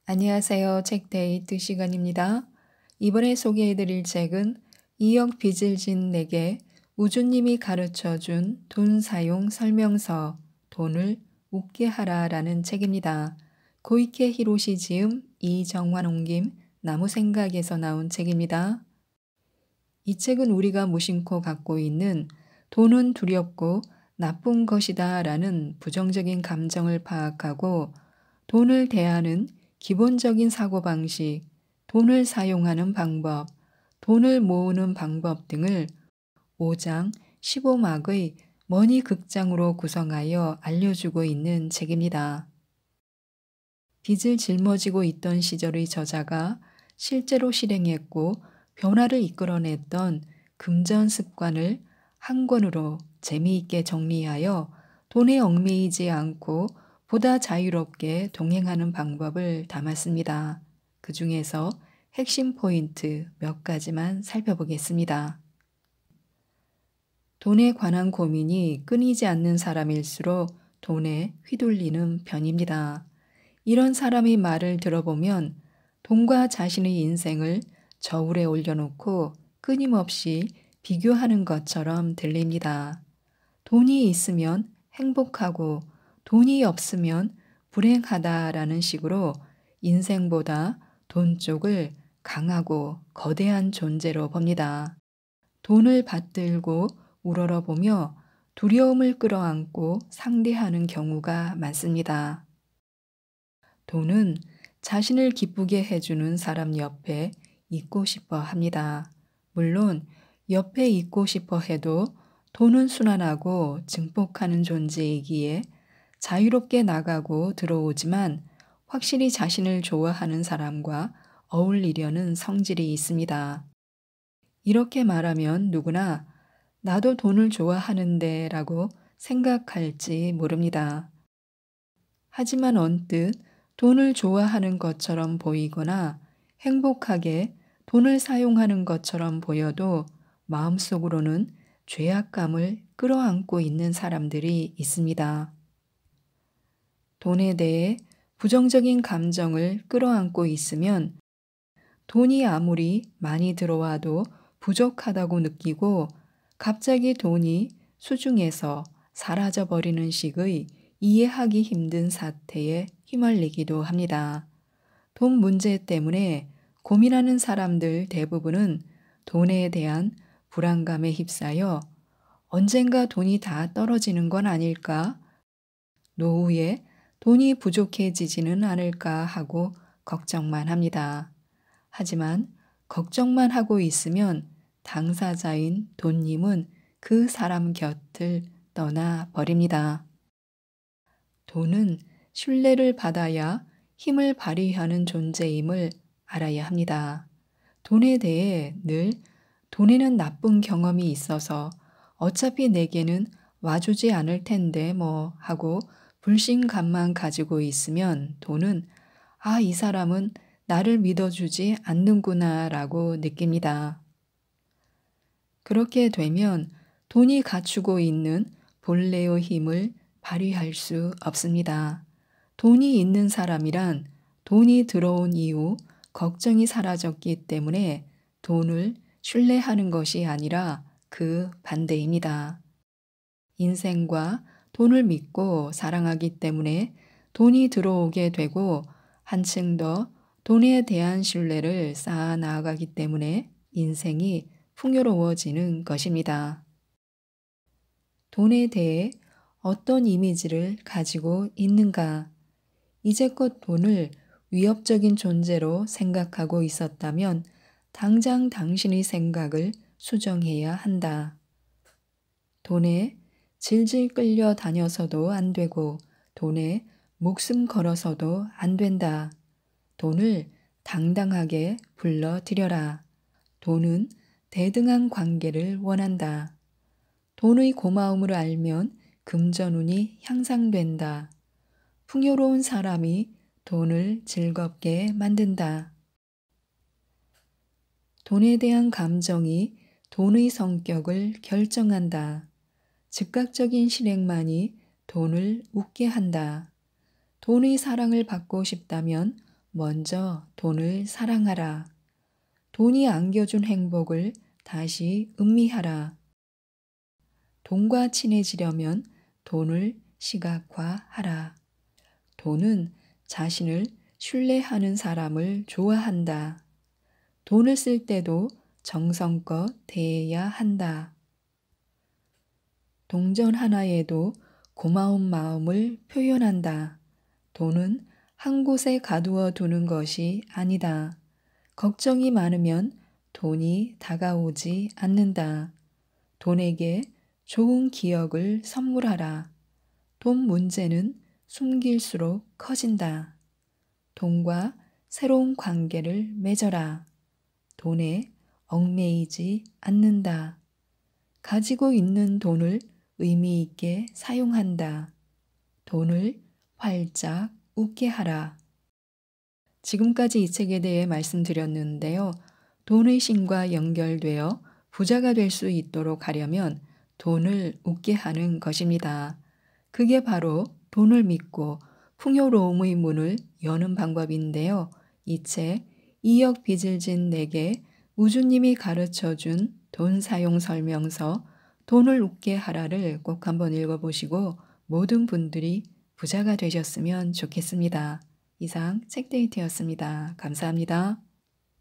안녕하세요. 책데이트 시간입니다. 이번에 소개해드릴 책은 이억 빚을 진 내게 우주님이 가르쳐준 돈 사용 설명서, 돈을 웃게 하라라는 책입니다. 고이케 히로시 지음, 이정환 옮김, 나무생각에서 나온 책입니다. 이 책은 우리가 무심코 갖고 있는 돈은 두렵고 나쁜 것이다 라는 부정적인 감정을 파악하고 돈을 대하는 기본적인 사고방식, 돈을 사용하는 방법, 돈을 모으는 방법 등을 5장 15막의 머니 극장으로 구성하여 알려주고 있는 책입니다. 빚을 짊어지고 있던 시절의 저자가 실제로 실행했고 변화를 이끌어냈던 금전 습관을 한 권으로 재미있게 정리하여 돈에 얽매이지 않고 보다 자유롭게 동행하는 방법을 담았습니다. 그 중에서 핵심 포인트 몇 가지만 살펴보겠습니다. 돈에 관한 고민이 끊이지 않는 사람일수록 돈에 휘둘리는 편입니다. 이런 사람의 말을 들어보면 돈과 자신의 인생을 저울에 올려놓고 끊임없이 비교하는 것처럼 들립니다. 돈이 있으면 행복하고 돈이 없으면 불행하다라는 식으로 인생보다 돈 쪽을 강하고 거대한 존재로 봅니다. 돈을 받들고 우러러보며 두려움을 끌어안고 상대하는 경우가 많습니다. 돈은 자신을 기쁘게 해주는 사람 옆에 있고 싶어 합니다. 물론 옆에 있고 싶어 해도 돈은 순환하고 증폭하는 존재이기에 자유롭게 나가고 들어오지만 확실히 자신을 좋아하는 사람과 어울리려는 성질이 있습니다. 이렇게 말하면 누구나 나도 돈을 좋아하는데 라고 생각할지 모릅니다. 하지만 언뜻 돈을 좋아하는 것처럼 보이거나 행복하게 돈을 사용하는 것처럼 보여도 마음속으로는 죄악감을 끌어안고 있는 사람들이 있습니다. 돈에 대해 부정적인 감정을 끌어안고 있으면 돈이 아무리 많이 들어와도 부족하다고 느끼고 갑자기 돈이 수중에서 사라져버리는 식의 이해하기 힘든 사태에 휘말리기도 합니다. 돈 문제 때문에 고민하는 사람들 대부분은 돈에 대한 불안감에 휩싸여 언젠가 돈이 다 떨어지는 건 아닐까? 노후에 돈이 부족해지지는 않을까 하고 걱정만 합니다. 하지만 걱정만 하고 있으면 당사자인 돈님은 그 사람 곁을 떠나 버립니다. 돈은 신뢰를 받아야 힘을 발휘하는 존재임을 알아야 합니다. 돈에 대해 늘 돈에는 나쁜 경험이 있어서 어차피 내게는 와주지 않을 텐데 뭐 하고 불신감만 가지고 있으면 돈은 이 사람은 나를 믿어주지 않는구나 라고 느낍니다. 그렇게 되면 돈이 갖추고 있는 본래의 힘을 발휘할 수 없습니다. 돈이 있는 사람이란 돈이 들어온 이후 걱정이 사라졌기 때문에 돈을 신뢰하는 것이 아니라 그 반대입니다. 인생과 돈을 믿고 사랑하기 때문에 돈이 들어오게 되고 한층 더 돈에 대한 신뢰를 쌓아 나아가기 때문에 인생이 풍요로워지는 것입니다. 돈에 대해 어떤 이미지를 가지고 있는가? 이제껏 돈을 위협적인 존재로 생각하고 있었다면 당장 당신의 생각을 수정해야 한다. 돈에 질질 끌려 다녀서도 안 되고 돈에 목숨 걸어서도 안 된다. 돈을 당당하게 불러들여라. 돈은 대등한 관계를 원한다. 돈의 고마움을 알면 금전운이 향상된다. 풍요로운 사람이 돈을 즐겁게 만든다. 돈에 대한 감정이 돈의 성격을 결정한다. 즉각적인 실행만이 돈을 웃게 한다. 돈의 사랑을 받고 싶다면 먼저 돈을 사랑하라. 돈이 안겨준 행복을 다시 음미하라. 돈과 친해지려면 돈을 시각화하라. 돈은 자신을 신뢰하는 사람을 좋아한다. 돈을 쓸 때도 정성껏 대해야 한다. 동전 하나에도 고마운 마음을 표현한다. 돈은 한 곳에 가두어 두는 것이 아니다. 걱정이 많으면 돈이 다가오지 않는다. 돈에게 좋은 기억을 선물하라. 돈 문제는 숨길수록 커진다. 돈과 새로운 관계를 맺어라. 돈에 얽매이지 않는다. 가지고 있는 돈을 의미 있게 사용한다. 돈을 활짝 웃게 하라. 지금까지 이 책에 대해 말씀드렸는데요. 돈의 신과 연결되어 부자가 될 수 있도록 하려면 돈을 웃게 하는 것입니다. 그게 바로 돈을 믿고 풍요로움의 문을 여는 방법인데요. 이 책, 2억 빚을 진 내게 우주님이 가르쳐준 돈 사용 설명서, 돈을 웃게 하라를 꼭 한번 읽어보시고 모든 분들이 부자가 되셨으면 좋겠습니다. 이상 책데이트였습니다. 감사합니다.